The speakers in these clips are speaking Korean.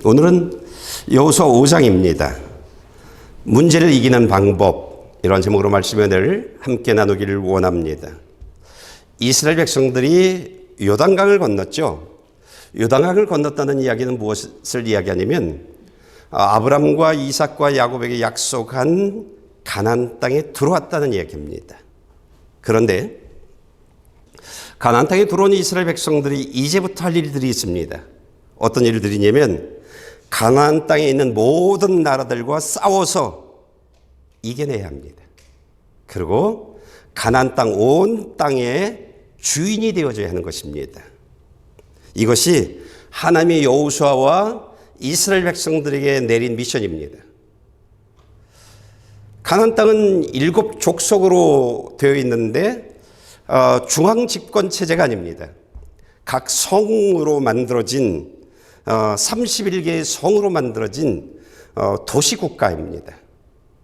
오늘은 여호수아 5장입니다. 문제를 이기는 방법, 이런 제목으로 말씀을 함께 나누기를 원합니다. 이스라엘 백성들이 요단강을 건넜죠. 요단강을 건넜다는 이야기는 무엇을 이야기하냐면 아브람과 이삭과 야곱에게 약속한 가나안 땅에 들어왔다는 이야기입니다. 그런데 가나안 땅에 들어온 이스라엘 백성들이 이제부터 할 일들이 있습니다. 어떤 일들이냐면 가나안 땅에 있는 모든 나라들과 싸워서 이겨내야 합니다. 그리고 가나안 땅 온 땅의 주인이 되어줘야 하는 것입니다. 이것이 하나님의 여호수아와 이스라엘 백성들에게 내린 미션입니다. 가나안 땅은 7 족속으로 되어 있는데 중앙 집권 체제가 아닙니다. 각 성으로 만들어진 31개의 성으로 만들어진 도시국가입니다.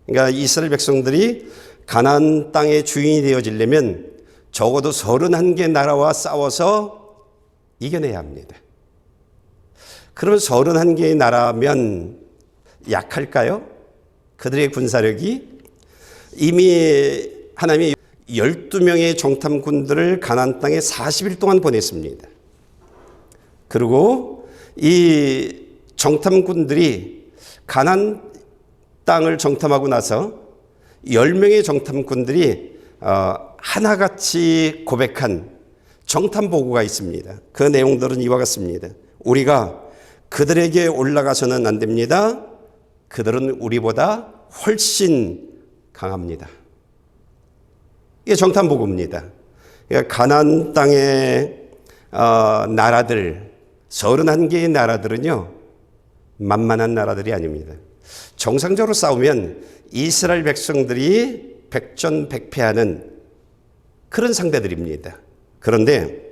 그러니까 이스라엘 백성들이 가나안 땅의 주인이 되어지려면 적어도 31개 나라와 싸워서 이겨내야 합니다. 그러면 31개의 나라면 약할까요? 그들의 군사력이 이미 하나님이 12명의 정탐꾼들을 가나안 땅에 40일 동안 보냈습니다. 그리고 이 정탐꾼들이 가나안 땅을 정탐하고 나서 10명의 정탐꾼들이 하나같이 고백한 정탐 보고가 있습니다. 그 내용들은 이와 같습니다. 우리가 그들에게 올라가서는 안 됩니다. 그들은 우리보다 훨씬 강합니다. 이게 정탐 보고입니다. 그러니까 가나안 땅의 나라들 31개의 나라들은요, 만만한 나라들이 아닙니다. 정상적으로 싸우면 이스라엘 백성들이 백전백패하는 그런 상대들입니다. 그런데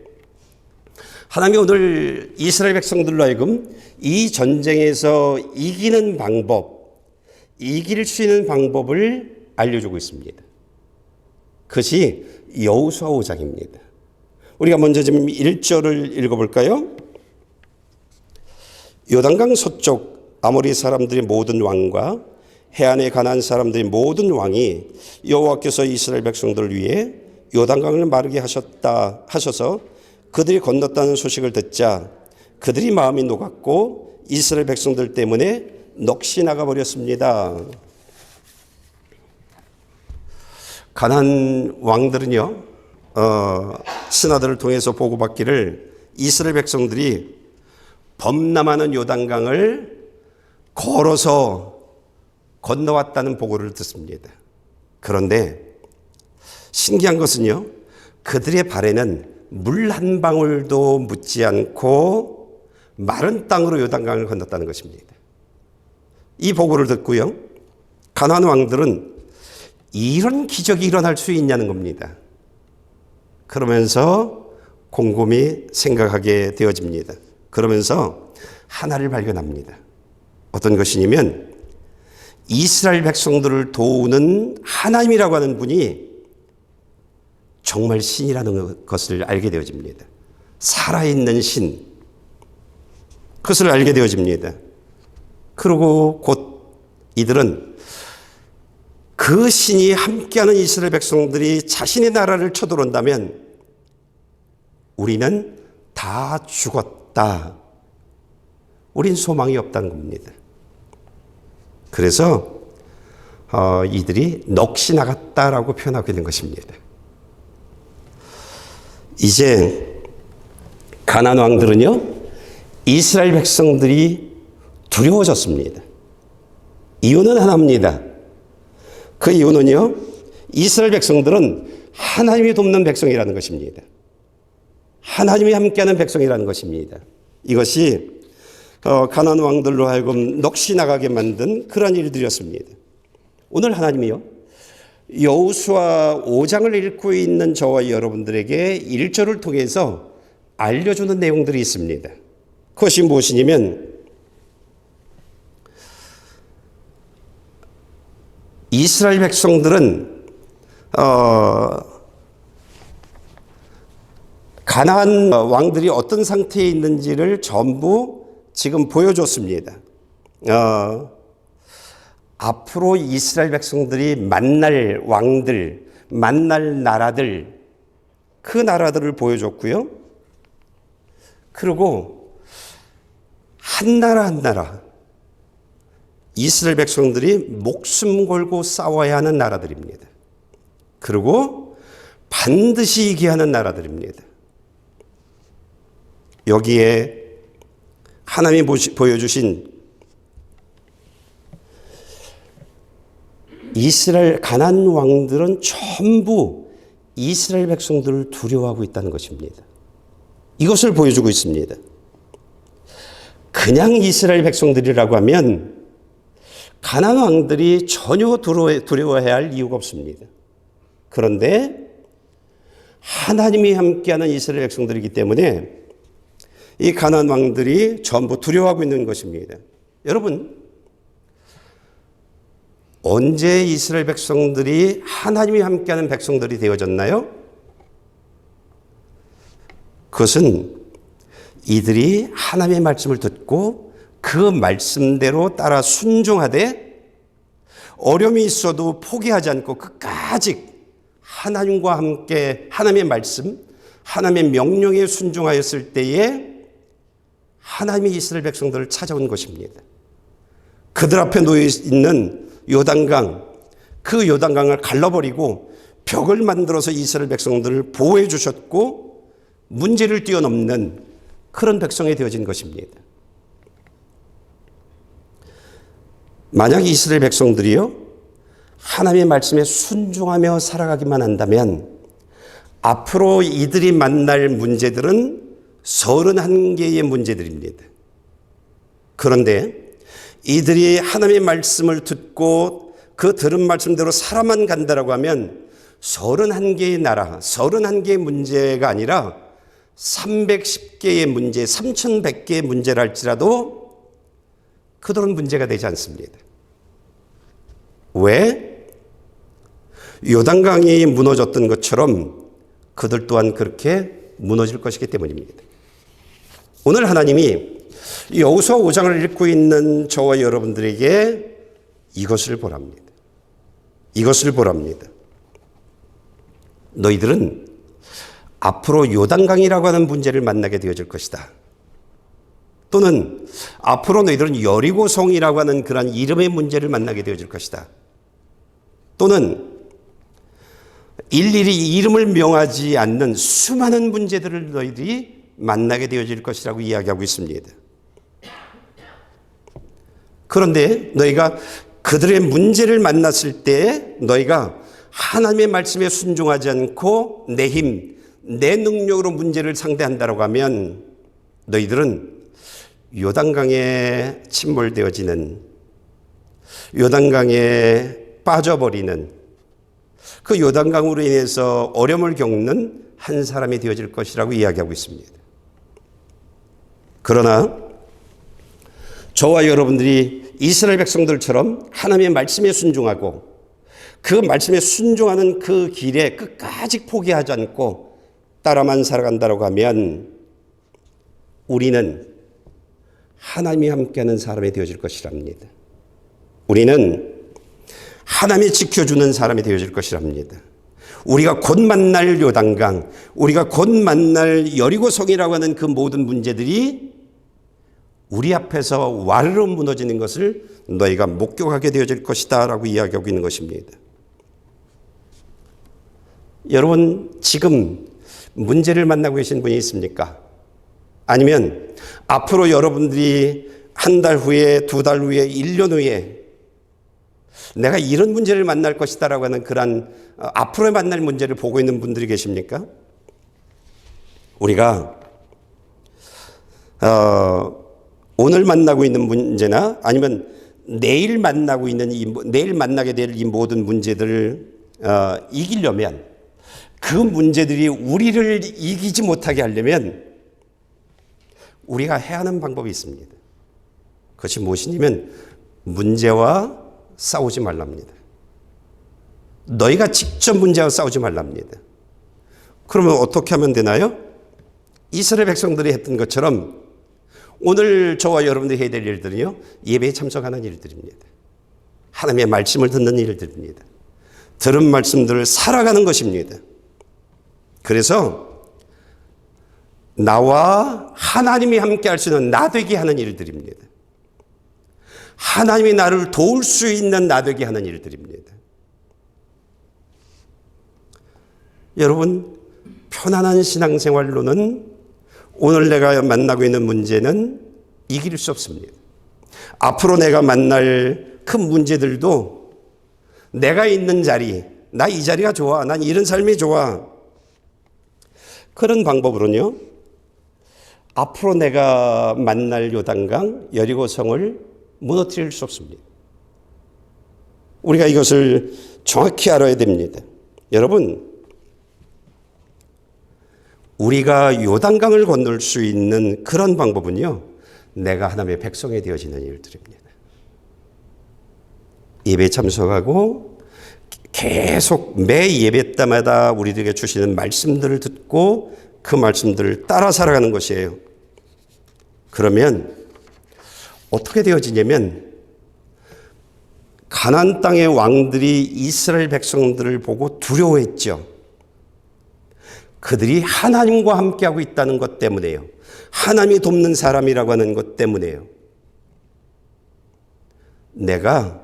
하나님이 오늘 이스라엘 백성들로 하여금 이 전쟁에서 이기는 방법, 이길 수 있는 방법을 알려주고 있습니다. 그것이 여호수아 5장입니다. 우리가 먼저 좀 1절을 읽어볼까요? 요단강 서쪽 아모리 사람들의 모든 왕과 해안의 가나안 사람들의 모든 왕이 여호와께서 이스라엘 백성들을 위해 요단강을 마르게 하셔서 그들이 건넜다는 소식을 듣자 그들이 마음이 녹았고 이스라엘 백성들 때문에 넋이 나가버렸습니다. 가나안 왕들은요, 신하들을 통해서 보고받기를 이스라엘 백성들이 범람하는 요단강을 걸어서 건너왔다는 보고를 듣습니다. 그런데 신기한 것은요, 그들의 발에는 물 한 방울도 묻지 않고 마른 땅으로 요단강을 건넜다는 것입니다. 이 보고를 듣고요, 가나안 왕들은 이런 기적이 일어날 수 있냐는 겁니다. 그러면서 곰곰이 생각하게 되어집니다. 그러면서 하나를 발견합니다. 어떤 것이냐면 이스라엘 백성들을 도우는 하나님이라고 하는 분이 정말 신이라는 것을 알게 되어집니다. 살아있는 신, 그것을 알게 되어집니다. 그리고 곧 이들은 그 신이 함께하는 이스라엘 백성들이 자신의 나라를 쳐들어온다면 우리는 다 죽었다. 우린 소망이 없다는 겁니다. 그래서 이들이 넋이 나갔다라고 표현하게 된 것입니다. 이제 가나안 왕들은요, 이스라엘 백성들이 두려워졌습니다. 이유는 하나입니다. 그 이유는요, 이스라엘 백성들은 하나님이 돕는 백성이라는 것입니다. 하나님이 함께하는 백성이라는 것입니다. 이것이 가나안 왕들로 하여금 넋이 나가게 만든 그러한 일들이었습니다. 오늘 하나님이요, 여호수아 5장을 읽고 있는 저와 여러분들에게 1절을 통해서 알려주는 내용들이 있습니다. 그것이 무엇이냐면 이스라엘 백성들은 가나안 왕들이 어떤 상태에 있는지를 전부 지금 보여줬습니다. 앞으로 이스라엘 백성들이 만날 왕들, 만날 나라들, 그 나라들을 보여줬고요. 그리고 한 나라 한 나라, 이스라엘 백성들이 목숨 걸고 싸워야 하는 나라들입니다. 그리고 반드시 이겨야 하는 나라들입니다. 여기에 하나님이 보여주신 이스라엘 가나안 왕들은 전부 이스라엘 백성들을 두려워하고 있다는 것입니다. 이것을 보여주고 있습니다. 그냥 이스라엘 백성들이라고 하면 가나안 왕들이 전혀 두려워해야 할 이유가 없습니다. 그런데 하나님이 함께하는 이스라엘 백성들이기 때문에 이 가나안 왕들이 전부 두려워하고 있는 것입니다. 여러분, 언제 이스라엘 백성들이 하나님이 함께하는 백성들이 되어졌나요? 그것은 이들이 하나님의 말씀을 듣고 그 말씀대로 따라 순종하되 어려움이 있어도 포기하지 않고 끝까지 하나님과 함께 하나님의 말씀, 하나님의 명령에 순종하였을 때에 하나님이 이스라엘 백성들을 찾아온 것입니다. 그들 앞에 놓여 있는 요단강, 그 요단강을 갈라버리고 벽을 만들어서 이스라엘 백성들을 보호해 주셨고 문제를 뛰어넘는 그런 백성이 되어진 것입니다. 만약 이스라엘 백성들이요, 하나님의 말씀에 순종하며 살아가기만 한다면 앞으로 이들이 만날 문제들은 31개의 문제들입니다. 그런데 이들이 하나님의 말씀을 듣고 그 들은 말씀대로 살아만 간다라고 하면 31개의 나라, 31개의 문제가 아니라 310개의 문제, 3100개의 문제라 할지라도 그들은 문제가 되지 않습니다. 왜? 요단강이 무너졌던 것처럼 그들 또한 그렇게 무너질 것이기 때문입니다. 오늘 하나님이 여호수아 5장을 읽고 있는 저와 여러분들에게 이것을 보랍니다. 이것을 보랍니다. 너희들은 앞으로 요단강이라고 하는 문제를 만나게 되어질 것이다. 또는 앞으로 너희들은 여리고성이라고 하는 그런 이름의 문제를 만나게 되어질 것이다. 또는 일일이 이름을 명하지 않는 수많은 문제들을 너희들이 만나게 되어질 것이라고 이야기하고 있습니다. 그런데 너희가 그들의 문제를 만났을 때 너희가 하나님의 말씀에 순종하지 않고 내 힘, 내 능력으로 문제를 상대한다고 하면 너희들은 요단강에 침몰되어지는, 요단강에 빠져버리는, 그 요단강으로 인해서 어려움을 겪는 한 사람이 되어질 것이라고 이야기하고 있습니다. 그러나 저와 여러분들이 이스라엘 백성들처럼 하나님의 말씀에 순종하고 그 말씀에 순종하는 그 길에 끝까지 포기하지 않고 따라만 살아간다고 하면 우리는 하나님이 함께하는 사람이 되어질 것이랍니다. 우리는 하나님이 지켜주는 사람이 되어질 것이랍니다. 우리가 곧 만날 요단강, 우리가 곧 만날 여리고성이라고 하는 그 모든 문제들이 우리 앞에서 와르르 무너지는 것을 너희가 목격하게 되어질 것이다 라고 이야기하고 있는 것입니다. 여러분, 지금 문제를 만나고 계신 분이 있습니까? 아니면 앞으로 여러분들이 한 달 후에, 두 달 후에, 1년 후에 내가 이런 문제를 만날 것이다라고 하는 그런 앞으로 만날 문제를 보고 있는 분들이 계십니까? 우리가 오늘 만나고 있는 문제나 아니면 내일 만나고 있는 내일 만나게 될 이 모든 문제들을 이기려면, 그 문제들이 우리를 이기지 못하게 하려면 우리가 해야 하는 방법이 있습니다. 그것이 무엇이냐면 문제와 싸우지 말랍니다. 너희가 직접 문제와 싸우지 말랍니다. 그러면 어떻게 하면 되나요? 이스라엘 백성들이 했던 것처럼 오늘 저와 여러분들이 해야 될 일들은요, 예배에 참석하는 일들입니다. 하나님의 말씀을 듣는 일들입니다. 들은 말씀들을 살아가는 것입니다. 그래서 나와 하나님이 함께 할 수 있는 나 되게 하는 일들입니다. 하나님이 나를 도울 수 있는 나 되게 하는 일들입니다. 여러분, 편안한 신앙생활로는 오늘 내가 만나고 있는 문제는 이길 수 없습니다. 앞으로 내가 만날 큰 문제들도 내가 있는 자리, 나 이 자리가 좋아, 난 이런 삶이 좋아, 그런 방법으로는요, 앞으로 내가 만날 요단강 여리고성을 무너뜨릴 수 없습니다. 우리가 이것을 정확히 알아야 됩니다. 여러분, 우리가 요단강을 건널 수 있는 그런 방법은요, 내가 하나님의 백성이 되어지는 일들입니다. 예배 참석하고 계속 매 예배 때마다 우리들에게 주시는 말씀들을 듣고 그 말씀들을 따라 살아가는 것이에요. 그러면 어떻게 되어지냐면, 가나안 땅의 왕들이 이스라엘 백성들을 보고 두려워했죠. 그들이 하나님과 함께하고 있다는 것 때문에요. 하나님이 돕는 사람이라고 하는 것 때문에요. 내가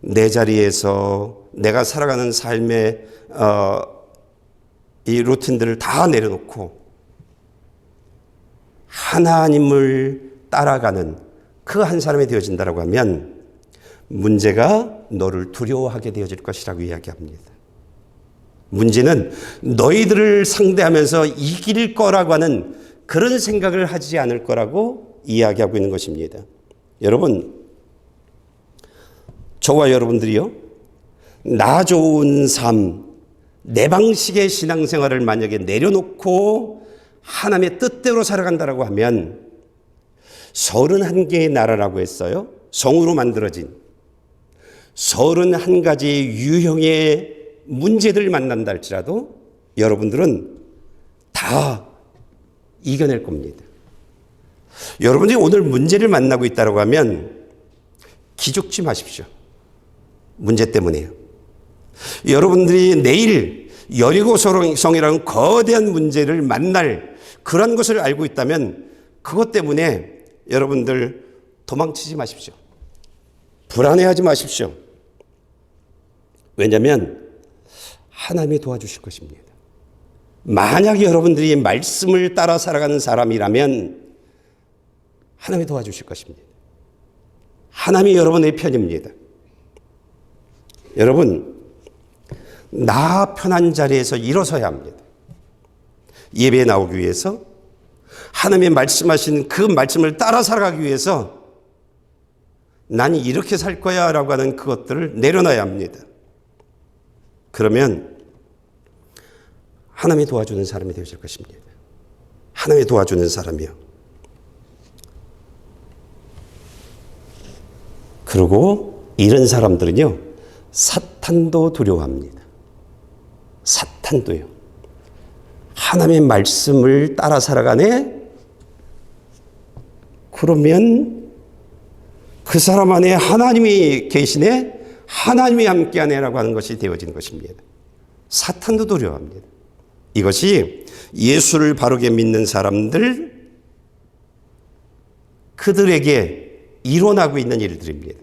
내 자리에서 내가 살아가는 삶의 이 루틴들을 다 내려놓고 하나님을 따라가는 그 한 사람이 되어진다고 하면 문제가 너를 두려워하게 되어질 것이라고 이야기합니다. 문제는 너희들을 상대하면서 이길 거라고 하는 그런 생각을 하지 않을 거라고 이야기하고 있는 것입니다. 여러분, 저와 여러분들이요, 나 좋은 삶, 내 방식의 신앙생활을 만약에 내려놓고 하나님의 뜻대로 살아간다고 하면 31개의 나라라고 했어요. 성으로 만들어진 31가지 유형의 문제들을 만난다 할지라도 여러분들은 다 이겨낼 겁니다. 여러분들이 오늘 문제를 만나고 있다고 하면 기죽지 마십시오. 문제 때문에요. 여러분들이 내일 여리고성이라는 거대한 문제를 만날 그런 것을 알고 있다면 그것 때문에 여러분들 도망치지 마십시오. 불안해하지 마십시오. 왜냐하면 하나님이 도와주실 것입니다. 만약 여러분들이 말씀을 따라 살아가는 사람이라면 하나님이 도와주실 것입니다. 하나님이 여러분의 편입니다. 여러분, 나 편한 자리에서 일어서야 합니다. 예배에 나오기 위해서, 하나님의 말씀하신 그 말씀을 따라 살아가기 위해서 난 이렇게 살 거야 라고 하는 그것들을 내려놔야 합니다. 그러면 하나님이 도와주는 사람이 되어질 것입니다. 하나님이 도와주는 사람이요. 그리고 이런 사람들은요, 사탄도 두려워합니다. 사탄도요. 하나님의 말씀을 따라 살아가네? 그러면 그 사람 안에 하나님이 계시네? 하나님이 함께하네라고 하는 것이 되어진 것입니다. 사탄도 두려워합니다. 이것이 예수를 바르게 믿는 사람들, 그들에게 일어나고 있는 일들입니다.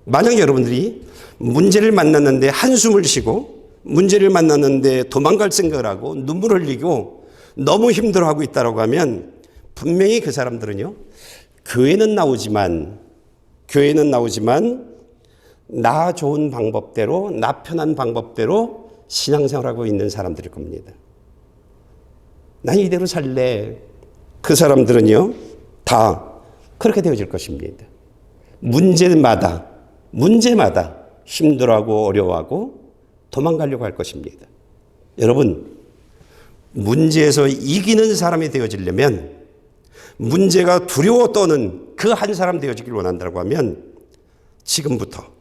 만약 여러분들이 문제를 만났는데 한숨을 쉬고, 문제를 만났는데 도망갈 생각을 하고 눈물을 흘리고 너무 힘들어하고 있다고 하면 분명히 그 사람들은요, 교회는 나오지만 나 좋은 방법대로, 나 편한 방법대로 신앙생활하고 있는 사람들일 겁니다. 난 이대로 살래. 그 사람들은요, 다 그렇게 되어질 것입니다. 문제마다 힘들어하고 어려워하고 도망가려고 할 것입니다. 여러분, 문제에서 이기는 사람이 되어지려면, 문제가 두려워 떠는 그 한 사람 되어지길 원한다고 하면 지금부터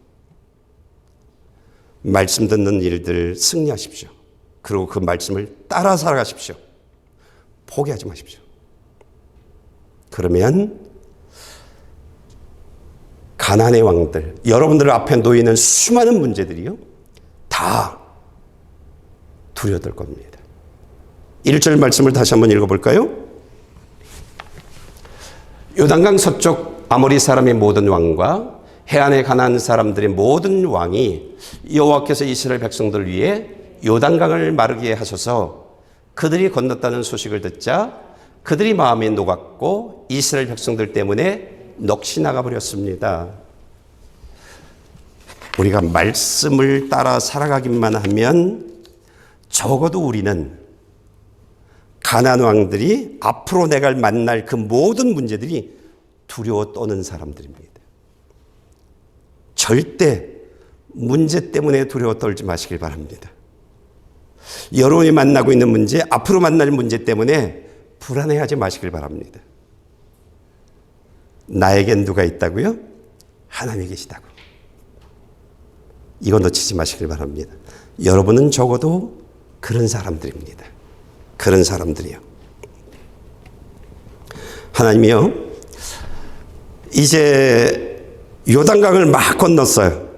말씀 듣는 일들 승리하십시오. 그리고 그 말씀을 따라 살아가십시오. 포기하지 마십시오. 그러면 가나안의 왕들, 여러분들 앞에 놓이는 수많은 문제들이요, 다 두려워할 겁니다. 1절 말씀을 다시 한번 읽어볼까요? 요단강 서쪽 아모리 사람의 모든 왕과 해안에 가나안 사람들의 모든 왕이 여호와께서 이스라엘 백성들을 위해 요단강을 마르게 하셔서 그들이 건넜다는 소식을 듣자 그들이 마음이 녹았고 이스라엘 백성들 때문에 넋이 나가버렸습니다. 우리가 말씀을 따라 살아가기만 하면 적어도 우리는 가나안 왕들이 앞으로 내가 만날 그 모든 문제들이 두려워 떠는 사람들입니다. 절대 문제 때문에 두려워 떨지 마시길 바랍니다. 여러분이 만나고 있는 문제, 앞으로 만날 문제 때문에 불안해하지 마시길 바랍니다. 나에겐 누가 있다고요? 하나님이 계시다고. 이거 놓치지 마시길 바랍니다. 여러분은 적어도 그런 사람들입니다. 그런 사람들이요. 하나님이요, 이제 요단강을 막 건넜어요.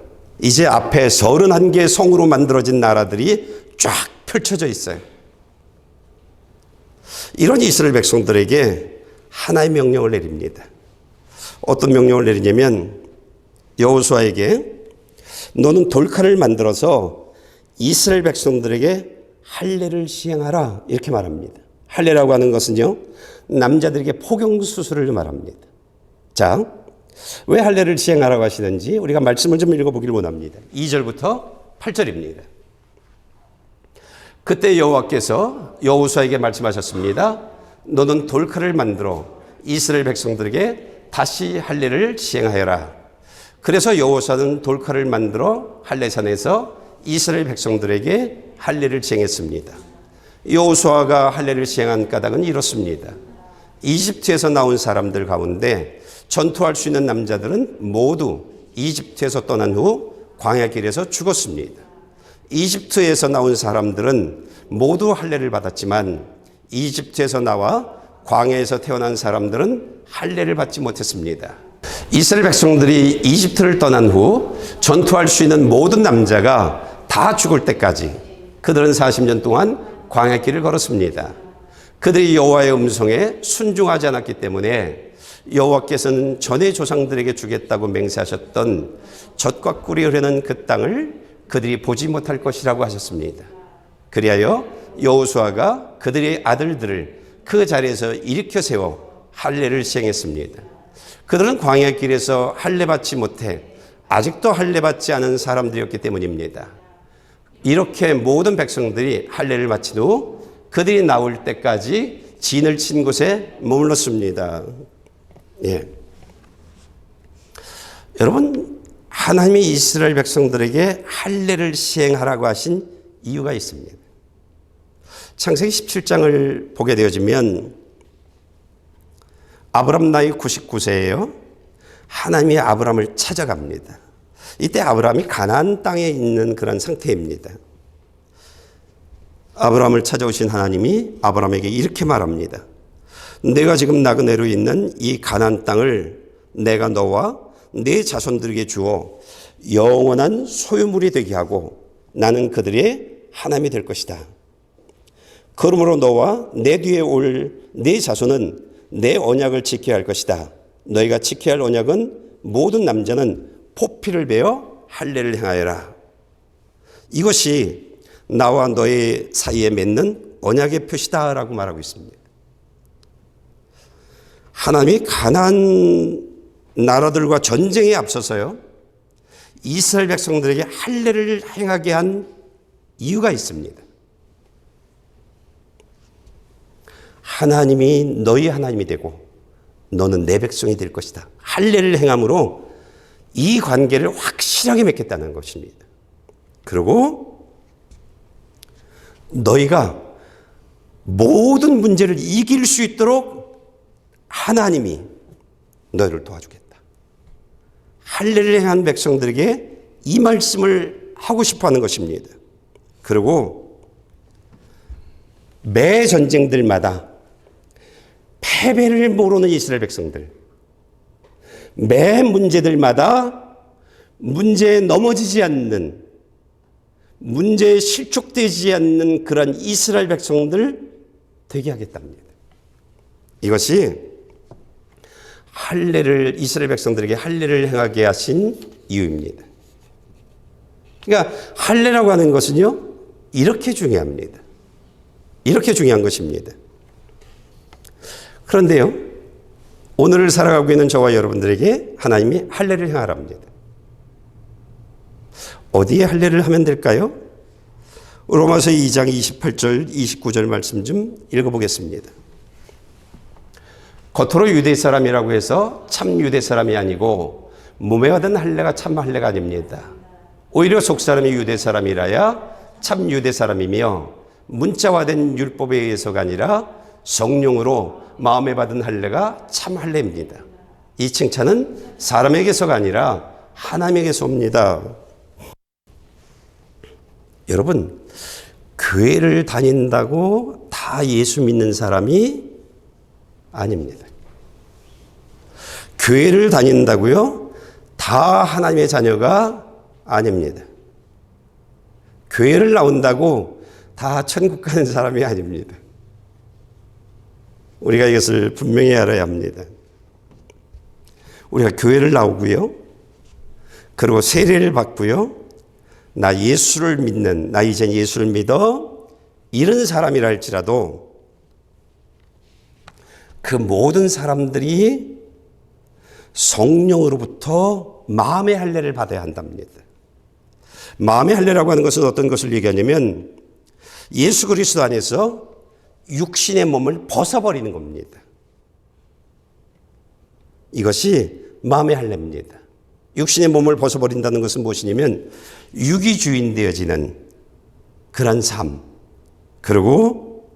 이제 앞에 31개의 성으로 만들어진 나라들이 쫙 펼쳐져 있어요. 이런 이스라엘 백성들에게 하나의 명령을 내립니다. 어떤 명령을 내리냐면 여호수아에게 너는 돌칼을 만들어서 이스라엘 백성들에게 할례를 시행하라, 이렇게 말합니다. 할례라고 하는 것은요, 남자들에게 포경 수술을 말합니다. 자, 왜 할례를 시행하라고 하시는지 우리가 말씀을 좀 읽어보길 원합니다. 2절부터 8절입니다. 그때 여호와께서 여호수아에게 말씀하셨습니다. 너는 돌칼을 만들어 이스라엘 백성들에게 다시 할례를 시행하여라. 그래서 여호수아는 돌칼을 만들어 할례산에서 이스라엘 백성들에게 할례를 시행했습니다. 여호수아가 할례를 시행한 까닭은 이렇습니다. 이집트에서 나온 사람들 가운데 전투할 수 있는 남자들은 모두 이집트에서 떠난 후 광야길에서 죽었습니다. 이집트에서 나온 사람들은 모두 할례를 받았지만 이집트에서 나와 광야에서 태어난 사람들은 할례를 받지 못했습니다. 이스라엘 백성들이 이집트를 떠난 후 전투할 수 있는 모든 남자가 다 죽을 때까지 그들은 40년 동안 광야길을 걸었습니다. 그들이 여호와의 음성에 순종하지 않았기 때문에 여호와께서는 전에 조상들에게 주겠다고 맹세하셨던 젖과 꿀이 흐르는 그 땅을 그들이 보지 못할 것이라고 하셨습니다. 그리하여 여호수아가 그들의 아들들을 그 자리에서 일으켜 세워 할례를 시행했습니다. 그들은 광야길에서 할례 받지 못해 아직도 할례 받지 않은 사람들이었기 때문입니다. 이렇게 모든 백성들이 할례를 마친 후 그들이 나올 때까지 진을 친 곳에 머물렀습니다. 예. 여러분, 하나님이 이스라엘 백성들에게 할례를 시행하라고 하신 이유가 있습니다. 창세기 17장을 보게 되어지면 아브람 나이 99세예요. 하나님이 아브람을 찾아갑니다. 이때 아브람이 가나안 땅에 있는 그런 상태입니다. 아브람을 찾아오신 하나님이 아브람에게 이렇게 말합니다. 내가 지금 나그네로 있는 이 가나안 땅을 내가 너와 네 자손들에게 주어 영원한 소유물이 되게 하고 나는 그들의 하나님이 될 것이다. 그러므로 너와 내 뒤에 올 네 자손은 내 언약을 지켜야 할 것이다. 너희가 지켜야 할 언약은 모든 남자는 포피를 베어 할례를 행하여라. 이것이 나와 너희 사이에 맺는 언약의 표시다라고 말하고 있습니다. 하나님이 가나안 나라들과 전쟁에 앞서서요, 이스라엘 백성들에게 할례를 행하게 한 이유가 있습니다. 하나님이 너희 하나님이 되고 너는 내 백성이 될 것이다. 할례를 행함으로 이 관계를 확실하게 맺겠다는 것입니다. 그리고 너희가 모든 문제를 이길 수 있도록 하나님이 너희를 도와주겠다. 할례를 행한 백성들에게 이 말씀을 하고 싶어 하는 것입니다. 그리고 매 전쟁들마다 패배를 모르는 이스라엘 백성들, 매 문제들마다 문제에 넘어지지 않는, 문제에 실족되지 않는 그런 이스라엘 백성들 되게 하겠답니다. 이것이 이스라엘 백성들에게 할례를 행하게 하신 이유입니다. 그러니까 할례라고 하는 것은요, 이렇게 중요합니다. 이렇게 중요한 것입니다. 그런데요, 오늘을 살아가고 있는 저와 여러분들에게 하나님이 할례를 행하라 합니다. 어디에 할례를 하면 될까요? 로마서 2장 28절 29절 말씀 좀 읽어보겠습니다. 겉으로 유대 사람이라고 해서 참 유대 사람이 아니고 무매하던 할례가 참 할례가 아닙니다. 오히려 속 사람이 유대 사람이라야 참 유대 사람이며 문자화된 율법에 의해서가 아니라 성령으로 마음에 받은 할례가 참 할례입니다. 이 칭찬은 사람에게서가 아니라 하나님에게서 옵니다. 여러분, 교회를 다닌다고 다 예수 믿는 사람이 아닙니다. 교회를 다닌다고요? 다 하나님의 자녀가 아닙니다. 교회를 나온다고 다 천국 가는 사람이 아닙니다. 우리가 이것을 분명히 알아야 합니다. 우리가 교회를 나오고요, 그리고 세례를 받고요, 나 예수를 믿는, 나 이젠 예수를 믿어 이런 사람이라 할지라도 그 모든 사람들이 성령으로부터 마음의 할례를 받아야 한답니다. 마음의 할례라고 하는 것은 어떤 것을 얘기하냐면 예수 그리스도 안에서 육신의 몸을 벗어버리는 겁니다. 이것이 마음의 할례입니다. 육신의 몸을 벗어버린다는 것은 무엇이냐면 육이 주인 되어지는 그런 삶, 그리고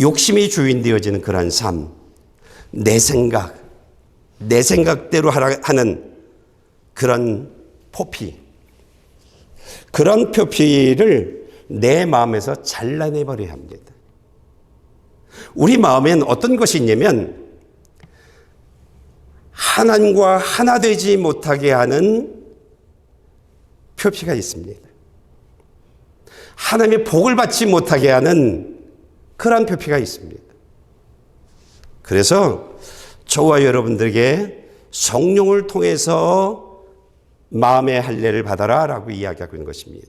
욕심이 주인 되어지는 그런 삶, 내 생각대로 하는 그런 포피, 그런 표피를 내 마음에서 잘라내버려야 합니다. 우리 마음엔 어떤 것이 있냐면 하나님과 하나 되지 못하게 하는 표피가 있습니다. 하나님의 복을 받지 못하게 하는 그런 표피가 있습니다. 그래서 저와 여러분들에게 성령을 통해서 마음의 할례를 받아라 라고 이야기하고 있는 것입니다.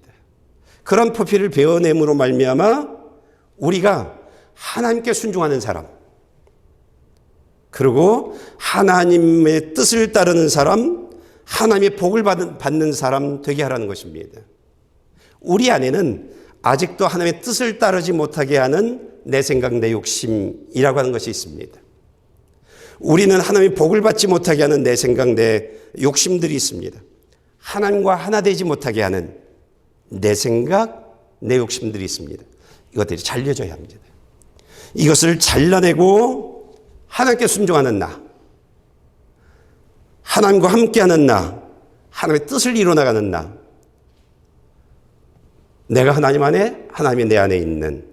그런 표피를 베어냄으로 말미암아 우리가 하나님께 순종하는 사람, 그리고 하나님의 뜻을 따르는 사람, 하나님의 복을 받는 사람 되게 하라는 것입니다. 우리 안에는 아직도 하나님의 뜻을 따르지 못하게 하는 내 생각, 내 욕심이라고 하는 것이 있습니다. 우리는 하나님의 복을 받지 못하게 하는 내 생각, 내 욕심들이 있습니다. 하나님과 하나 되지 못하게 하는 내 생각, 내 욕심들이 있습니다. 이것들이 잘려져야 합니다. 이것을 잘라내고 하나님께 순종하는 나, 하나님과 함께하는 나, 하나님의 뜻을 이뤄나가는 나, 내가 하나님 안에, 하나님이 내 안에 있는,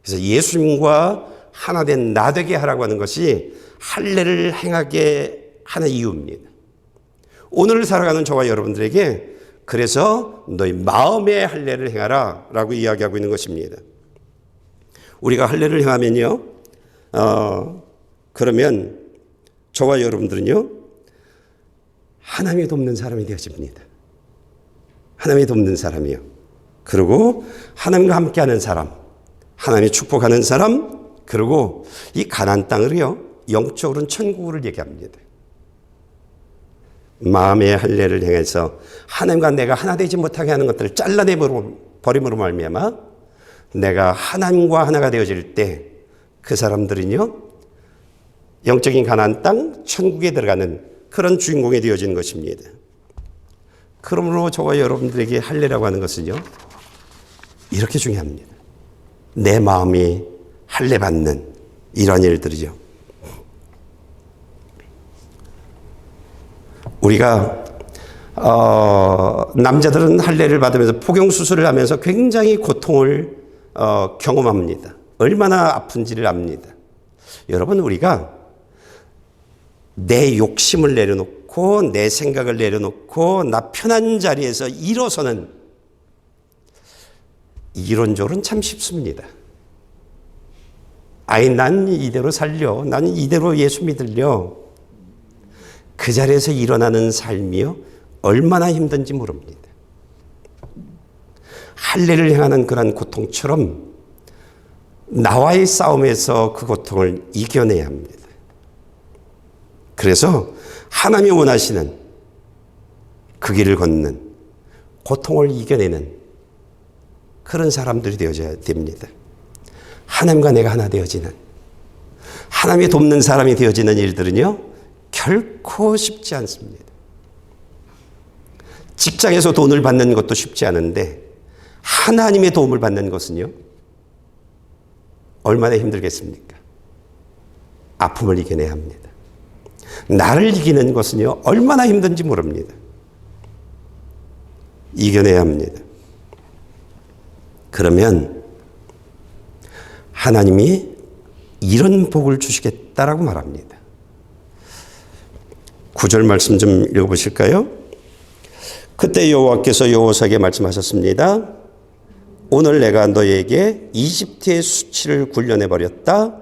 그래서 예수님과 하나 된 나 되게 하라고 하는 것이 할례를 행하게 하는 이유입니다. 오늘 살아가는 저와 여러분들에게 그래서 너희 마음의 할례를 행하라 라고 이야기하고 있는 것입니다. 우리가 할례를 행하면요, 그러면 저와 여러분들은요, 하나님이 돕는 사람이 되어집니다. 하나님이 돕는 사람이요. 그리고 하나님과 함께하는 사람, 하나님이 축복하는 사람, 그리고 이 가나안 땅을요, 영적으로는 천국을 얘기합니다. 마음의 할례를 행해서 하나님과 내가 하나 되지 못하게 하는 것들을 잘라내버림으로 말미암아 내가 하나님과 하나가 되어질 때 그 사람들은요, 영적인 가나안 땅, 천국에 들어가는 그런 주인공이 되어지는 것입니다. 그러므로 저와 여러분들에게 할례라고 하는 것은요, 이렇게 중요합니다. 내 마음이 할례 받는 이런 일들이죠. 우리가 남자들은 할례를 받으면서 포경수술을 하면서 굉장히 고통을 경험합니다. 얼마나 아픈지를 압니다. 여러분, 우리가 내 욕심을 내려놓고 내 생각을 내려놓고 나 편한 자리에서 일어서는 이론적으로는 참 쉽습니다. 아이 난 이대로 살려. 나는 이대로 예수 믿으려. 그 자리에서 일어나는 삶이요 얼마나 힘든지 모릅니다. 할례를 행하는 그런 고통처럼 나와의 싸움에서 그 고통을 이겨내야 합니다. 그래서 하나님이 원하시는 그 길을 걷는 고통을 이겨내는 그런 사람들이 되어져야 됩니다. 하나님과 내가 하나 되어지는, 하나님이 돕는 사람이 되어지는 일들은요 결코 쉽지 않습니다. 직장에서 돈을 받는 것도 쉽지 않은데 하나님의 도움을 받는 것은요 얼마나 힘들겠습니까? 아픔을 이겨내야 합니다. 나를 이기는 것은요 얼마나 힘든지 모릅니다. 이겨내야 합니다. 그러면 하나님이 이런 복을 주시겠다라고 말합니다. 9절 말씀 좀 읽어보실까요? 그때 여호와께서 여호사에게 말씀하셨습니다. 오늘 내가 너에게 이집트의 수치를 굴려내 버렸다.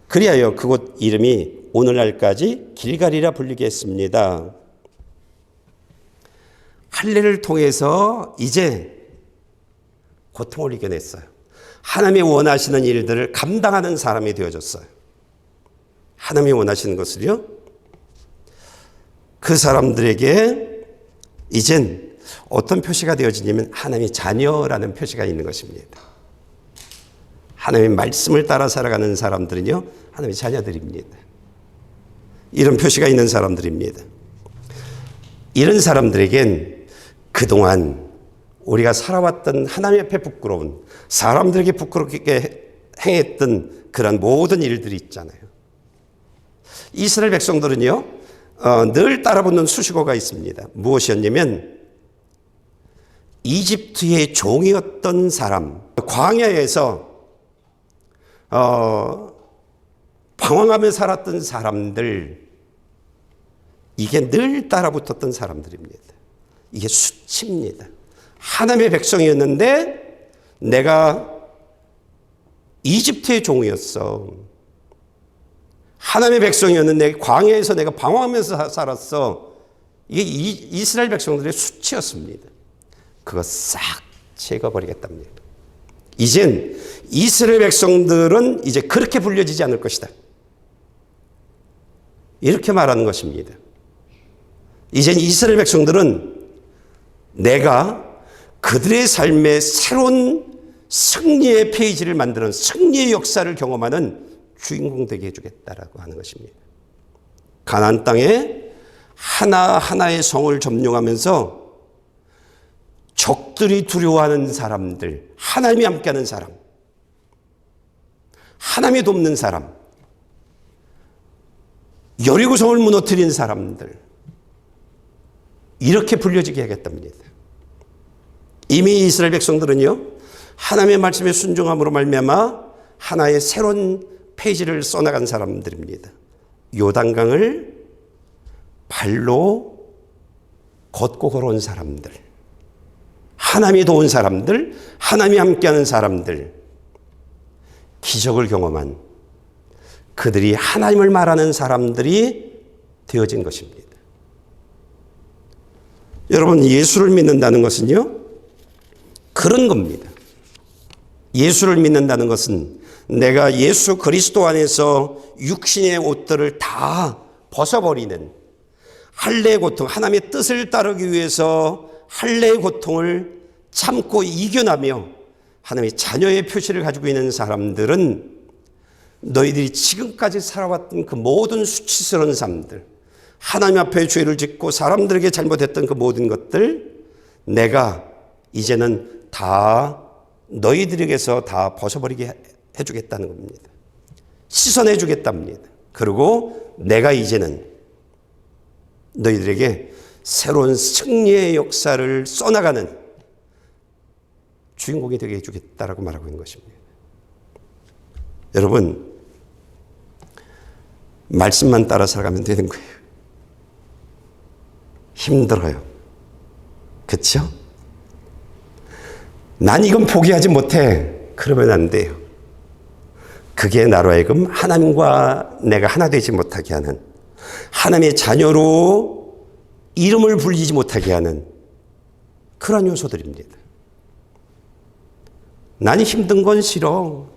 그리하여 그곳 이름이 오늘날까지 길갈이라 불리게 했습니다. 할례를 통해서 이제 고통을 이겨냈어요. 하나님이 원하시는 일들을 감당하는 사람이 되어졌어요. 하나님이 원하시는 것을요 그 사람들에게 이젠 어떤 표시가 되어지냐면 하나님의 자녀라는 표시가 있는 것입니다. 하나님의 말씀을 따라 살아가는 사람들은요 하나님의 자녀들입니다. 이런 표시가 있는 사람들입니다. 이런 사람들에겐 그동안 우리가 살아왔던 하나님 앞에 부끄러운, 사람들에게 부끄럽게 행했던 그런 모든 일들이 있잖아요. 이스라엘 백성들은요 늘 따라붙는 수식어가 있습니다. 무엇이었냐면 이집트의 종이었던 사람, 광야에서 방황하며 살았던 사람들, 이게 늘 따라붙었던 사람들입니다. 이게 수치입니다. 하나님의 백성이었는데 내가 이집트의 종이었어. 하나님의 백성이었는데 광야에서 내가 방황하면서 살았어. 이게 이스라엘 백성들의 수치였습니다. 그거 싹 제거버리겠답니다. 이젠 이스라엘 백성들은 이제 그렇게 불려지지 않을 것이다. 이렇게 말하는 것입니다. 이젠 이스라엘 백성들은 내가 그들의 삶에 새로운 승리의 페이지를 만드는 승리의 역사를 경험하는 주인공 되게 해주겠다라고 하는 것입니다. 가나안 땅에 하나하나의 성을 점령하면서 적들이 두려워하는 사람들, 하나님이 함께하는 사람, 하나님이 돕는 사람, 여리고성을 무너뜨린 사람들, 이렇게 불려지게 하겠답니다. 이미 이스라엘 백성들은요 하나님의 말씀에 순종함으로 말미암아 하나의 새로운 페이지를 써나간 사람들입니다. 요단강을 발로 걷고 걸어온 사람들, 하나님이 도운 사람들, 하나님이 함께하는 사람들, 기적을 경험한 그들이 하나님을 말하는 사람들이 되어진 것입니다. 여러분, 예수를 믿는다는 것은요 그런 겁니다. 예수를 믿는다는 것은 내가 예수 그리스도 안에서 육신의 옷들을 다 벗어버리는 할례의 고통, 하나님의 뜻을 따르기 위해서 할례의 고통을 참고 이겨나며 하나님의 자녀의 표시를 가지고 있는 사람들은 너희들이 지금까지 살아왔던 그 모든 수치스러운 삶들, 하나님 앞에 죄를 짓고 사람들에게 잘못했던 그 모든 것들 내가 이제는 다 너희들에게서 다 벗어버리게 해주겠다는 겁니다. 씻어내 주겠답니다. 그리고 내가 이제는 너희들에게 새로운 승리의 역사를 써나가는 주인공이 되게 해주겠다라고 말하고 있는 것입니다. 여러분, 말씀만 따라 살아가면 되는 거예요. 힘들어요. 그렇죠? 난 이건 포기하지 못해. 그러면 안 돼요. 그게 나로 하여금 하나님과 내가 하나 되지 못하게 하는, 하나님의 자녀로 이름을 불리지 못하게 하는 그런 요소들입니다. 나는 힘든 건 싫어.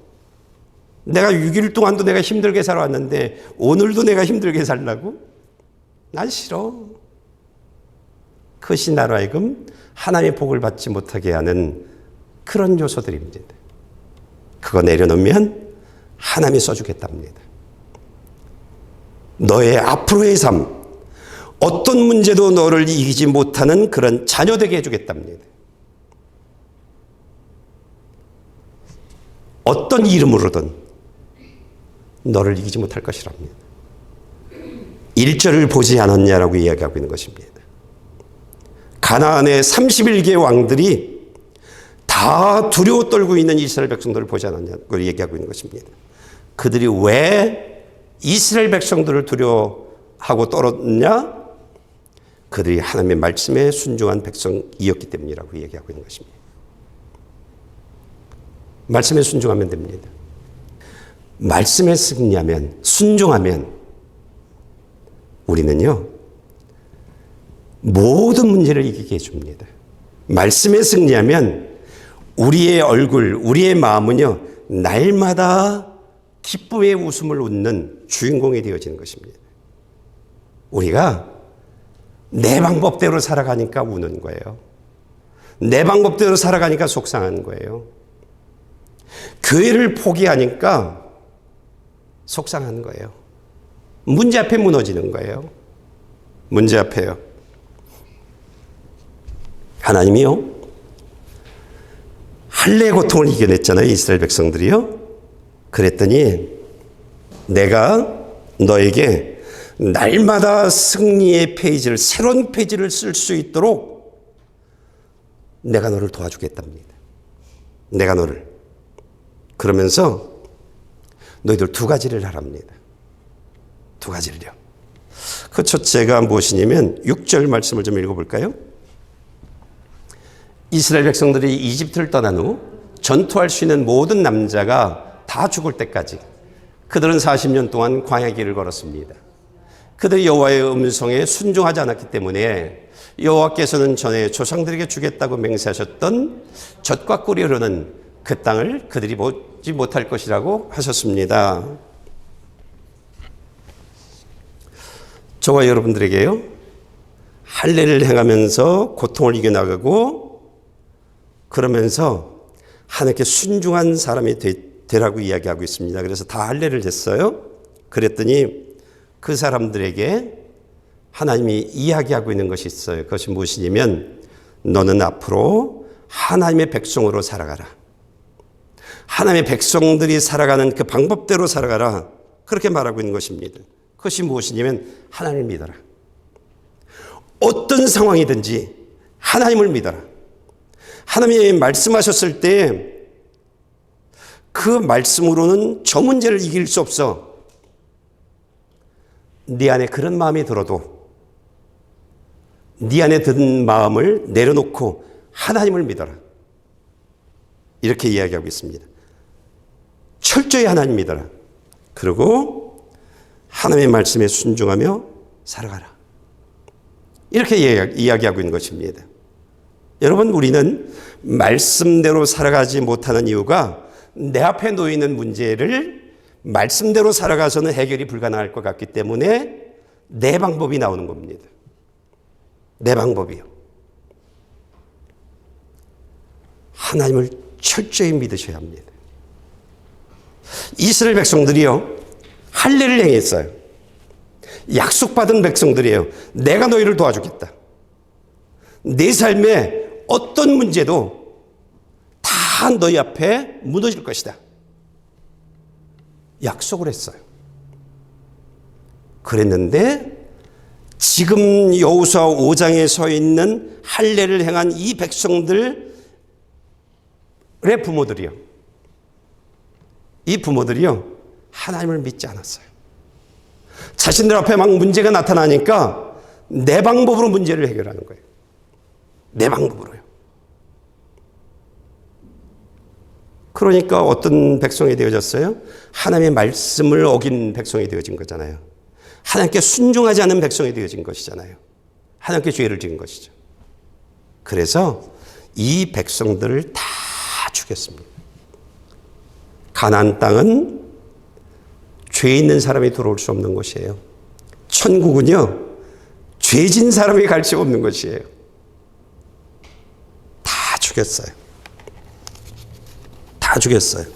내가 6일 동안도 내가 힘들게 살아왔는데 오늘도 내가 힘들게 살라고? 난 싫어. 그것이 나로 하여금 하나님의 복을 받지 못하게 하는 그런 요소들입니다. 그거 내려놓으면 하나님이 써주겠답니다. 너의 앞으로의 삶, 어떤 문제도 너를 이기지 못하는 그런 자녀 되게 해주겠답니다. 어떤 이름으로든 너를 이기지 못할 것이랍니다. 1절을 보지 않았냐라고 이야기하고 있는 것입니다. 가나안의 31개 왕들이 다 두려워 떨고 있는 이스라엘 백성들을 보지 않았냐고 얘기하고 있는 것입니다. 그들이 왜 이스라엘 백성들을 두려워하고 떨었냐? 그들이 하나님의 말씀에 순종한 백성이었기 때문이라고 얘기하고 있는 것입니다. 말씀에 순종하면 됩니다. 말씀에 승리하면, 순종하면 우리는요, 모든 문제를 이기게 해줍니다. 말씀에 승리하면 우리의 얼굴, 우리의 마음은요, 날마다 기쁨의 웃음을 웃는 주인공이 되어지는 것입니다. 우리가 내 방법대로 살아가니까 우는 거예요. 내 방법대로 살아가니까 속상한 거예요. 교회를 포기하니까 속상한 거예요. 문제 앞에 무너지는 거예요. 문제 앞에요. 하나님이요, 할례의 고통을 이겨냈잖아요. 이스라엘 백성들이요. 그랬더니 내가 너에게 날마다 승리의 페이지를, 새로운 페이지를 쓸 수 있도록 내가 너를 도와주겠답니다. 내가 너를. 그러면서 너희들 두 가지를 하랍니다. 두 가지를요. 그 첫째가 무엇이냐면 6절 말씀을 좀 읽어볼까요? 이스라엘 백성들이 이집트를 떠난 후 전투할 수 있는 모든 남자가 다 죽을 때까지 그들은 40년 동안 광야 길을 걸었습니다. 그들이 여호와의 음성에 순종하지 않았기 때문에 여호와께서는 전에 조상들에게 주겠다고 맹세하셨던 젖과 꿀이 흐르는 그 땅을 그들이 보지 못할 것이라고 하셨습니다. 저와 여러분들에게요, 할례를 행하면서 고통을 이겨나가고 그러면서 하나님께 순종한 사람이 되라고 이야기하고 있습니다. 그래서 다 할례를 했어요. 그랬더니 그 사람들에게 하나님이 이야기하고 있는 것이 있어요. 그것이 무엇이냐면 너는 앞으로 하나님의 백성으로 살아가라. 하나님의 백성들이 살아가는 그 방법대로 살아가라. 그렇게 말하고 있는 것입니다. 그것이 무엇이냐면 하나님을 믿어라. 어떤 상황이든지 하나님을 믿어라. 하나님이 말씀하셨을 때 그 말씀으로는 저 문제를 이길 수 없어. 네 안에 그런 마음이 들어도 네 안에 든 마음을 내려놓고 하나님을 믿어라. 이렇게 이야기하고 있습니다. 철저히 하나님 믿어라. 그리고 하나님의 말씀에 순종하며 살아가라. 이렇게 이야기하고 있는 것입니다. 여러분, 우리는 말씀대로 살아가지 못하는 이유가 내 앞에 놓이는 문제를 말씀대로 살아가서는 해결이 불가능할 것 같기 때문에 내 방법이 나오는 겁니다. 내 방법이요. 하나님을 철저히 믿으셔야 합니다. 이스라엘 백성들이요, 할례를 행했어요. 약속받은 백성들이에요. 내가 너희를 도와주겠다. 내 삶에 어떤 문제도 다 너희 앞에 무너질 것이다. 약속을 했어요. 그랬는데 지금 여호수아 5장에 서 있는 할례를 행한 이 백성들의 부모들이요, 이 부모들이요, 하나님을 믿지 않았어요. 자신들 앞에 막 문제가 나타나니까 내 방법으로 문제를 해결하는 거예요. 내 방법으로요. 그러니까 어떤 백성이 되어졌어요? 하나님의 말씀을 어긴 백성이 되어진 거잖아요. 하나님께 순종하지 않은 백성이 되어진 것이잖아요. 하나님께 죄를 지은 것이죠. 그래서 이 백성들을 다 죽였습니다. 가나안 땅은 죄 있는 사람이 들어올 수 없는 곳이에요. 천국은요, 죄진 사람이 갈 수 없는 것이에요. 다 죽였어요. 다 죽였어요.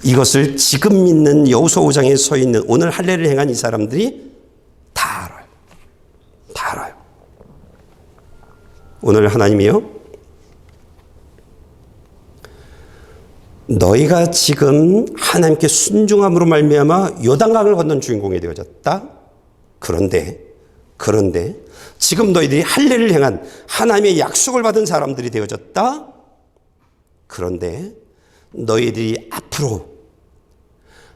이것을 지금 믿는 여호수아 5장에 서 있는 오늘 할례를 행한 이 사람들이 다 알아요. 다 알아요. 오늘 하나님이요, 너희가 지금 하나님께 순종함으로 말미암아 요단강을 건넌 주인공이 되어졌다. 그런데 지금 너희들이 할례를 행한 하나님의 약속을 받은 사람들이 되어졌다. 그런데 너희들이 앞으로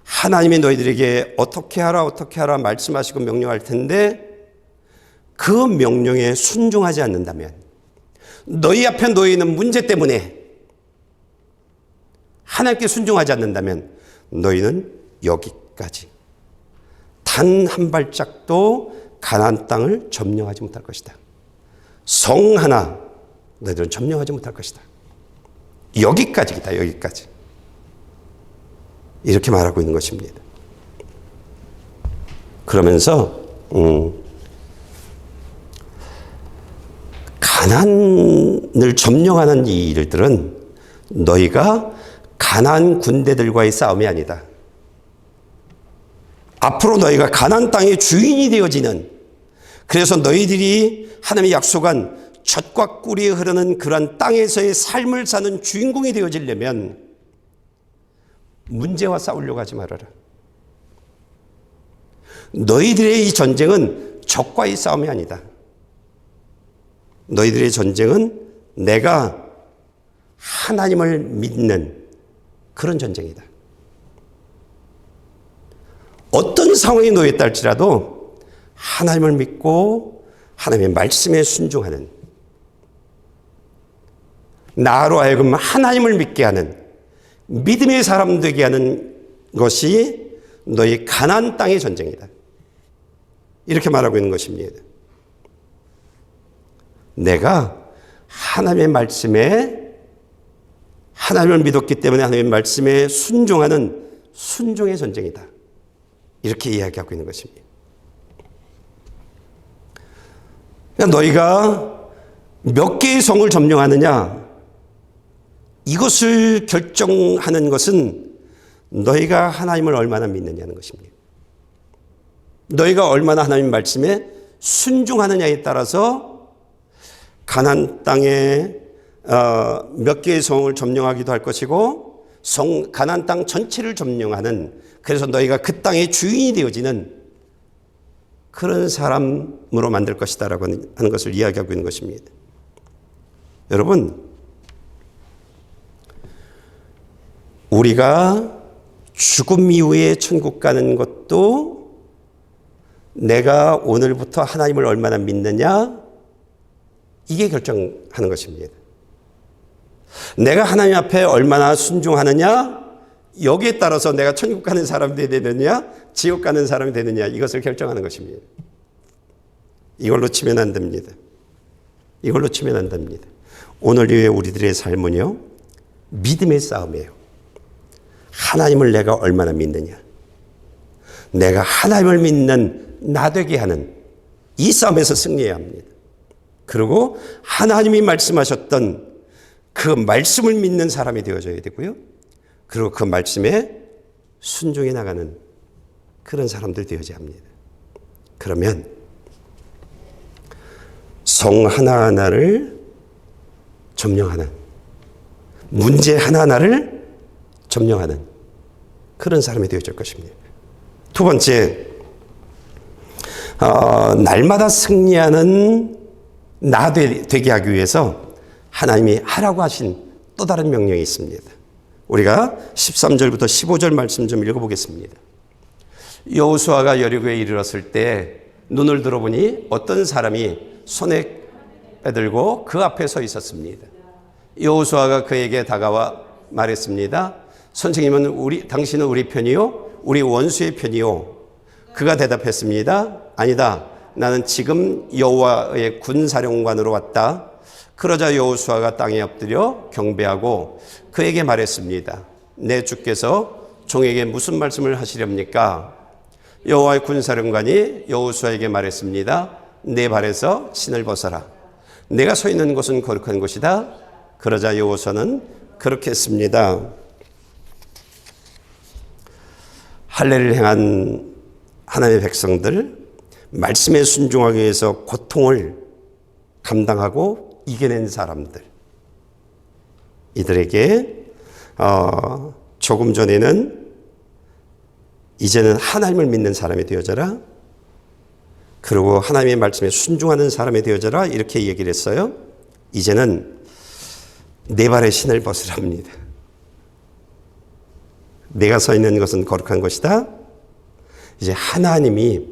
하나님이 너희들에게 어떻게 하라 말씀하시고 명령할 텐데 그 명령에 순종하지 않는다면, 너희 앞에 놓여 있는 문제 때문에 하나님께 순종하지 않는다면 너희는 여기까지 단 한 발짝도 가나안 땅을 점령하지 못할 것이다. 성 하나 너희들은 점령하지 못할 것이다. 여기까지다. 여기까지. 이렇게 말하고 있는 것입니다. 그러면서 가나안을 점령하는 이 일들은 너희가 가나안 군대들과의 싸움이 아니다. 앞으로 너희가 가나안 땅의 주인이 되어지는, 그래서 너희들이 하나님의 약속한 젖과 꿀이 흐르는 그러한 땅에서의 삶을 사는 주인공이 되어지려면 문제와 싸우려고 하지 말아라. 너희들의 이 전쟁은 적과의 싸움이 아니다. 너희들의 전쟁은 내가 하나님을 믿는 그런 전쟁이다. 어떤 상황에 놓였다 할지라도 하나님을 믿고 하나님의 말씀에 순종하는, 나로 하여금 하나님을 믿게 하는 믿음의 사람 되게 하는 것이 너희 가나안 땅의 전쟁이다. 이렇게 말하고 있는 것입니다. 내가 하나님의 말씀에, 하나님을 믿었기 때문에 하나님의 말씀에 순종하는 순종의 전쟁이다. 이렇게 이야기하고 있는 것입니다. 그러니까 너희가 몇 개의 성을 점령하느냐, 이것을 결정하는 것은 너희가 하나님을 얼마나 믿느냐는 것입니다. 너희가 얼마나 하나님 말씀에 순종하느냐에 따라서 가나안 땅에 몇 개의 성을 점령하기도 할 것이고, 가나안 땅 전체를 점령하는, 그래서 너희가 그 땅의 주인이 되어지는 그런 사람으로 만들 것이다라고 하는 것을 이야기하고 있는 것입니다. 여러분, 우리가 죽음 이후에 천국 가는 것도 내가 오늘부터 하나님을 얼마나 믿느냐, 이게 결정하는 것입니다. 내가 하나님 앞에 얼마나 순종하느냐, 여기에 따라서 내가 천국 가는 사람이 되느냐 지옥 가는 사람이 되느냐, 이것을 결정하는 것입니다. 이걸로 치면 안 됩니다. 이걸로 치면 안 됩니다. 오늘 이후에 우리들의 삶은요, 믿음의 싸움이에요. 하나님을 내가 얼마나 믿느냐, 내가 하나님을 믿는 나 되게 하는 이 싸움에서 승리해야 합니다. 그리고 하나님이 말씀하셨던 그 말씀을 믿는 사람이 되어져야 되고요, 그리고 그 말씀에 순종해 나가는 그런 사람들 되어져야 합니다. 그러면 성 하나하나를 점령하는, 문제 하나하나를 점령하는 그런 사람이 되어질 것입니다. 두 번째, 날마다 승리하는 나 되게 하기 위해서 하나님이 하라고 하신 또 다른 명령이 있습니다. 우리가 13절부터 15절 말씀 좀 읽어보겠습니다. 여호수아가 여리고에 이르렀을 때 눈을 들어보니 어떤 사람이 손에 빼들고 그 앞에 서 있었습니다. 여호수아가 그에게 다가와 말했습니다. 선생님은 당신은 우리 편이요? 우리 원수의 편이요? 그가 대답했습니다. 아니다. 나는 지금 여호와의 군사령관으로 왔다. 그러자 여호수아가 땅에 엎드려 경배하고 그에게 말했습니다. 내 주께서 종에게 무슨 말씀을 하시렵니까? 여호와의 군사령관이 여호수아에게 말했습니다. 내 발에서 신을 벗어라. 내가 서 있는 곳은 거룩한 곳이다. 그러자 여호수아는 그렇게 했습니다. 할례를 행한 하나님의 백성들, 말씀에 순종하기 위해서 고통을 감당하고 이겨낸 사람들, 이들에게 조금 전에는 이제는 하나님을 믿는 사람이 되어져라, 그리고 하나님의 말씀에 순종하는 사람이 되어져라, 이렇게 얘기를 했어요. 이제는 내 발에 신을 벗으랍니다. 내가 서 있는 것은 거룩한 것이다. 이제 하나님이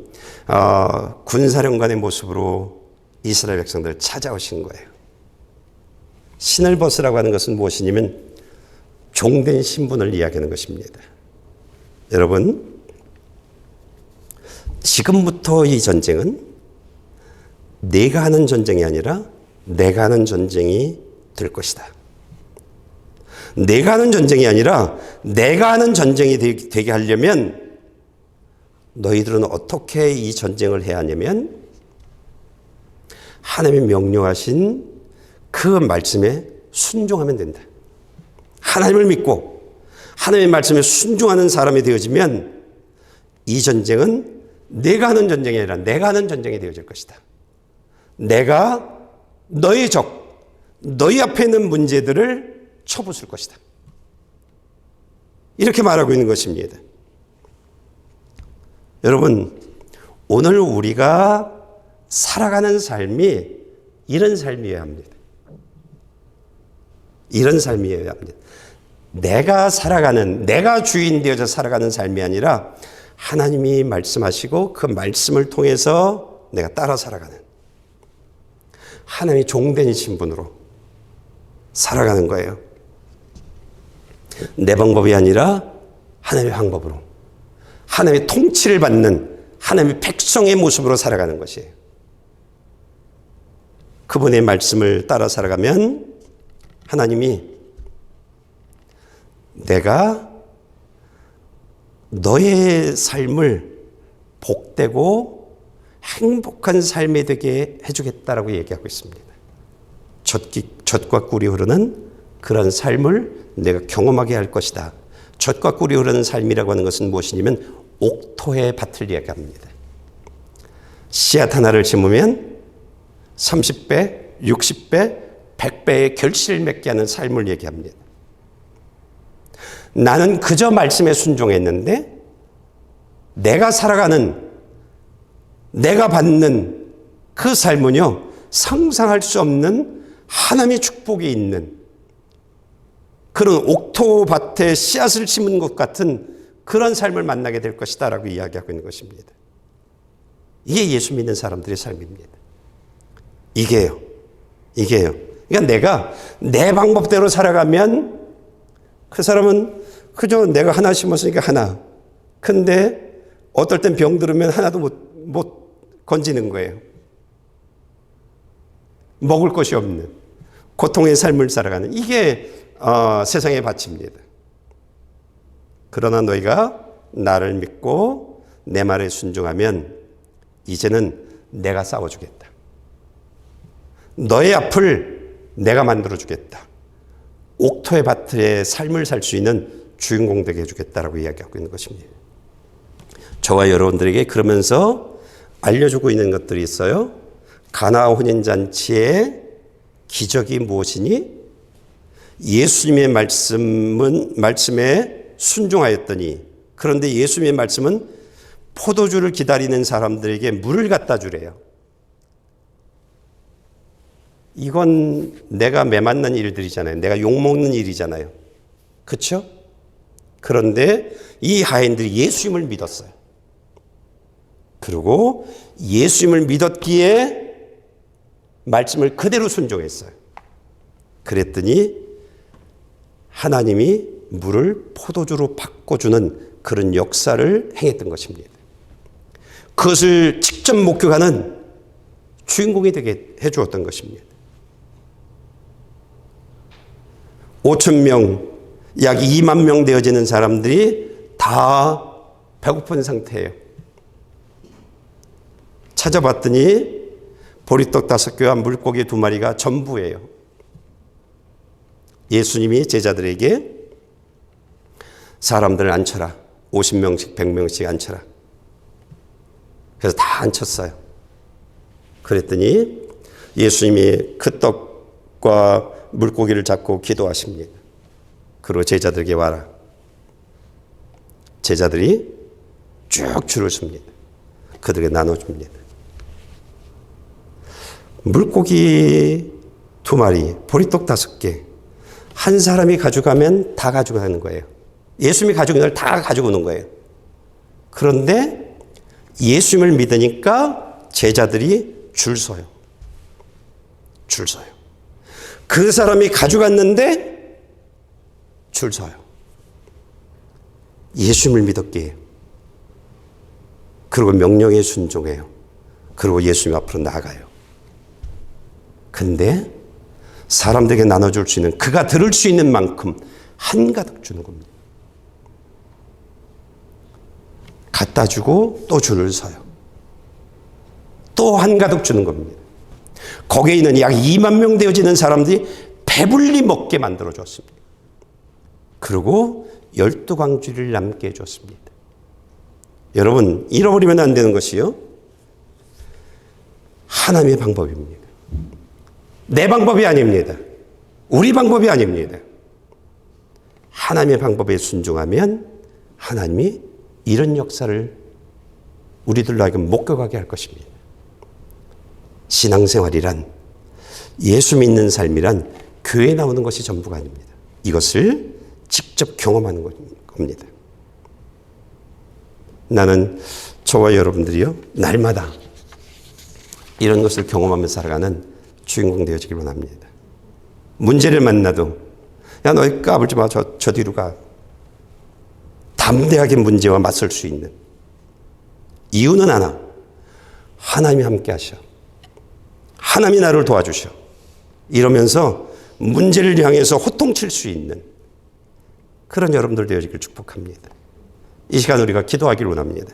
군사령관의 모습으로 이스라엘 백성들을 찾아오신 거예요. 신을 벗으라고 하는 것은 무엇이냐면 종된 신분을 이야기하는 것입니다. 여러분, 지금부터 이 전쟁은 내가 하는 전쟁이 아니라 내가 하는 전쟁이 될 것이다. 내가 하는 전쟁이 아니라 내가 하는 전쟁이 되게 하려면 너희들은 어떻게 이 전쟁을 해야 하냐면 하나님이 명령하신 그 말씀에 순종하면 된다. 하나님을 믿고 하나님의 말씀에 순종하는 사람이 되어지면 이 전쟁은 내가 하는 전쟁이 아니라 내가 하는 전쟁이 되어질 것이다. 내가 너의 적, 너희 앞에 있는 문제들을 쳐부술 것이다. 이렇게 말하고 있는 것입니다. 여러분, 오늘 우리가 살아가는 삶이 이런 삶이어야 합니다. 이런 삶이어야 합니다. 내가 살아가는, 내가 주인 되어서 살아가는 삶이 아니라 하나님이 말씀하시고 그 말씀을 통해서 내가 따라 살아가는, 하나님이 종된 신분으로 살아가는 거예요. 내 방법이 아니라 하나님의 방법으로, 하나님의 통치를 받는 하나님의 백성의 모습으로 살아가는 것이에요. 그분의 말씀을 따라 살아가면 하나님이 내가 너의 삶을 복되고 행복한 삶이 되게 해주겠다라고 얘기하고 있습니다. 젖과 꿀이 흐르는 그런 삶을 내가 경험하게 할 것이다. 젖과 꿀이 흐르는 삶이라고 하는 것은 무엇이냐면 옥토의 밭을 이야기합니다. 씨앗 하나를 심으면 30배, 60배, 100배의 결실을 맺게 하는 삶을 얘기합니다. 나는 그저 말씀에 순종했는데 내가 살아가는, 내가 받는 그 삶은요, 상상할 수 없는 하나님의 축복이 있는 그런 옥토밭에 씨앗을 심은 것 같은 그런 삶을 만나게 될 것이다 라고 이야기하고 있는 것입니다. 이게 예수 믿는 사람들의 삶입니다. 이게요. 그러니까 내가 내 방법대로 살아가면 그 사람은 그저 내가 하나 심었으니까 하나. 근데 어떨 땐 병 들으면 하나도 못 건지는 거예요. 먹을 것이 없는 고통의 삶을 살아가는, 이게 세상의 밭입니다. 그러나 너희가 나를 믿고 내 말에 순종하면 이제는 내가 싸워주겠다. 너의 앞을 내가 만들어주겠다. 옥토의 밭에 삶을 살 수 있는 주인공 되게 해주겠다라고 이야기하고 있는 것입니다. 저와 여러분들에게 그러면서 알려주고 있는 것들이 있어요. 가나 혼인잔치의 기적이 무엇이니? 예수님의 말씀에 순종하였더니, 그런데 예수님의 말씀은 포도주를 기다리는 사람들에게 물을 갖다 주래요. 이건 내가 매맞는 일들이잖아요. 내가 욕먹는 일이잖아요. 그렇죠? 그런데 이 하인들이 예수님을 믿었어요. 그리고 예수님을 믿었기에 말씀을 그대로 순종했어요. 그랬더니 하나님이 물을 포도주로 바꿔주는 그런 역사를 행했던 것입니다. 그것을 직접 목격하는 주인공이 되게 해주었던 것입니다. 5,000명, 약 2만 명 되어지는 사람들이 다 배고픈 상태예요. 찾아봤더니 보리떡 5개와 물고기 2마리가 전부예요. 예수님이 제자들에게 사람들을 앉혀라. 50명씩 100명씩 앉혀라. 그래서 다 앉혔어요. 그랬더니 예수님이 그 떡과 물고기를 잡고 기도하십니다. 그리고 제자들에게 와라. 제자들이 쭉 줄을 섭니다. 그들에게 나눠줍니다. 물고기 2마리, 보리떡 5개. 한 사람이 가져가면 다 가져가는 거예요. 예수님이 가져온 걸 다 가지고 오는 거예요. 그런데 예수님을 믿으니까 제자들이 줄 서요. 줄 서요. 그 사람이 가져갔는데 줄 서요. 예수님을 믿었기에. 그리고 명령에 순종해요. 그리고 예수님 앞으로 나아가요. 근데 사람들에게 나눠줄 수 있는, 그가 들을 수 있는 만큼 한가득 주는 겁니다. 갖다 주고 또 줄을 서요. 또 한가득 주는 겁니다. 거기에 있는 약 2만 명 되어지는 사람들이 배불리 먹게 만들어 줬습니다. 그리고 12광주리를 남게 해줬습니다. 여러분, 잃어버리면 안 되는 것이요, 하나님의 방법입니다. 내 방법이 아닙니다. 우리 방법이 아닙니다. 하나님의 방법에 순종하면 하나님이 이런 역사를 우리들로 하여금 목격하게 할 것입니다. 신앙생활이란, 예수 믿는 삶이란 교회에 나오는 것이 전부가 아닙니다. 이것을 직접 경험하는 겁니다. 나는 저와 여러분들이요, 날마다 이런 것을 경험하면서 살아가는 주인공 되어지길 원합니다. 문제를 만나도, 야, 너희 까불지 마. 저 뒤로 가. 담대하게 문제와 맞설 수 있는 이유는 하나, 하나님이 함께 하셔. 하나님이 나를 도와주셔. 이러면서 문제를 향해서 호통칠 수 있는 그런 여러분들 되어지길 축복합니다. 이 시간 우리가 기도하기를 원합니다.